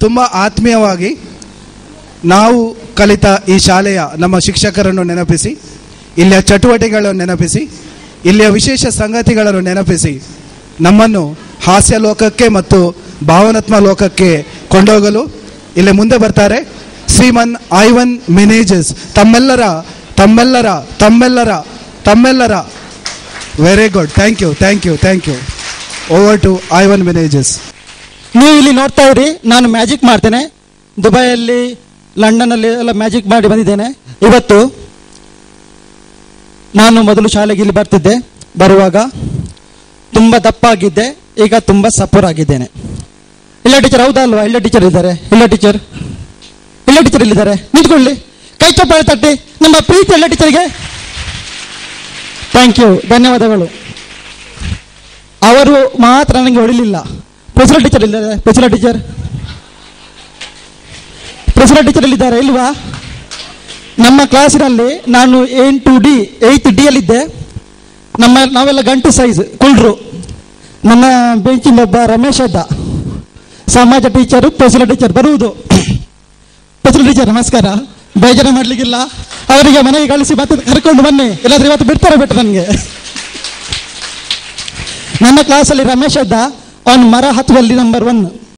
ತುಂಬ ಆತ್ಮೀಯವಾಗಿ ನಾವು ಕಲಿತ ಈ ಶಾಲೆಯ ನಮ್ಮ ಶಿಕ್ಷಕರನ್ನು ನೆನಪಿಸಿ, ಇಲ್ಲಿಯ ಚಟುವಟಿಕೆಗಳನ್ನು ನೆನಪಿಸಿ, ಇಲ್ಲಿಯ ವಿಶೇಷ ಸಂಗತಿಗಳನ್ನು ನೆನಪಿಸಿ ನಮ್ಮನ್ನು ಹಾಸ್ಯ ಲೋಕಕ್ಕೆ ಮತ್ತು ಭಾವನಾತ್ಮಕ ಲೋಕಕ್ಕೆ ಕೊಂಡೋಗಲು ಇಲ್ಲಿ ಮುಂದೆ ಬರ್ತಾರೆ ಶ್ರೀಮನ್ ಐವನ್ ಮೆನೇಜಸ್. ತಮ್ಮೆಲ್ಲರ very good. Thank you. Over to Ivan Menezes. ನೀವು ಇಲ್ಲಿ ನೋಡ್ತಾ ಇರಿ, ನಾನು ಮ್ಯಾಜಿಕ್ ಮಾಡ್ತೇನೆ. ದುಬೈಯಲ್ಲಿ, ಲಂಡನ್ನಲ್ಲಿ ಎಲ್ಲ ಮ್ಯಾಜಿಕ್ ಮಾಡಿ ಬಂದಿದ್ದೇನೆ. ಇವತ್ತು ನಾನು ಮೊದಲು ಶಾಲೆಗೆ ಇಲ್ಲಿ ಬರ್ತಿದ್ದೆ. ಬರುವಾಗ ತುಂಬ ದಪ್ಪಾಗಿದ್ದೆ, ಈಗ ತುಂಬ ಸಪೂರಾಗಿದ್ದೇನೆ. ಇಲ್ಲ ಟೀಚರ್, ಹೌದಾ ಅಲ್ವಾ? ಇಲ್ಲ ಟೀಚರ್ ಇದ್ದಾರೆ. ಇಲ್ಲ ಟೀಚರ್ ಇಲ್ಲಿದ್ದಾರೆ. ನಿಂತ್ಕೊಳ್ಳಿ, ಕೈ ಚಪ್ಪಾಳೆ ತಟ್ಟಿ ನಮ್ಮ ಪ್ರೀತಿ ಎಲ್ಲ ಟೀಚರ್ಗೆ. ಥ್ಯಾಂಕ್ ಯು, ಧನ್ಯವಾದಗಳು. ಅವರು ಮಾತ್ರ ನನಗೆ ಹೊಡಿಲಿಲ್ಲ. ಪ್ರೊಫೆಸರ್ ಟೀಚರ್ ಇದ್ದಾರೆ. ಪ್ರೆಸಿಡೆಂಟ್ ಟೀಚರ್ ಇಲ್ಲಿದ್ದಾರೆ ಇಲ್ವಾ? ನಮ್ಮ ಕ್ಲಾಸಿನಲ್ಲಿ ನಾನು 8th D ಯಲ್ಲಿದ್ದೆ. ನಾವೆಲ್ಲ ಗಂಟು ಸೈಜ್ ಕುಳ್ರು. ನನ್ನ ಬೆಂಚಿನ ಒಬ್ಬ ರಮೇಶ್ ಇದ್ದ, ಸಮಾಜ ಟೀಚರು, ಪ್ರೆಸಿಡೆಂಟ್ ಟೀಚರ್ ಬರುವುದು. ಪ್ರೆಸಿಡೆಂಟ್ ಟೀಚರ್ ನಮಸ್ಕಾರ, ಬೇಜಾರು ಮಾಡ್ಲಿಕ್ಕಿಲ್ಲ. ಅವರಿಗೆ ಮನೆಗೆ ಕಳಿಸಿ ಮತ್ತೆ ಕರ್ಕೊಂಡು ಬನ್ನಿ, ಇಲ್ಲಾಂದ್ರೆ ಇವತ್ತು ಬಿಟ್ಟು ನನಗೆ. ನನ್ನ ಕ್ಲಾಸಲ್ಲಿ ರಮೇಶ್ ಇದ್ದ, ಅವನು ಮರ ಹತ್ತುವಲ್ಲಿ ನಂಬರ್ 1.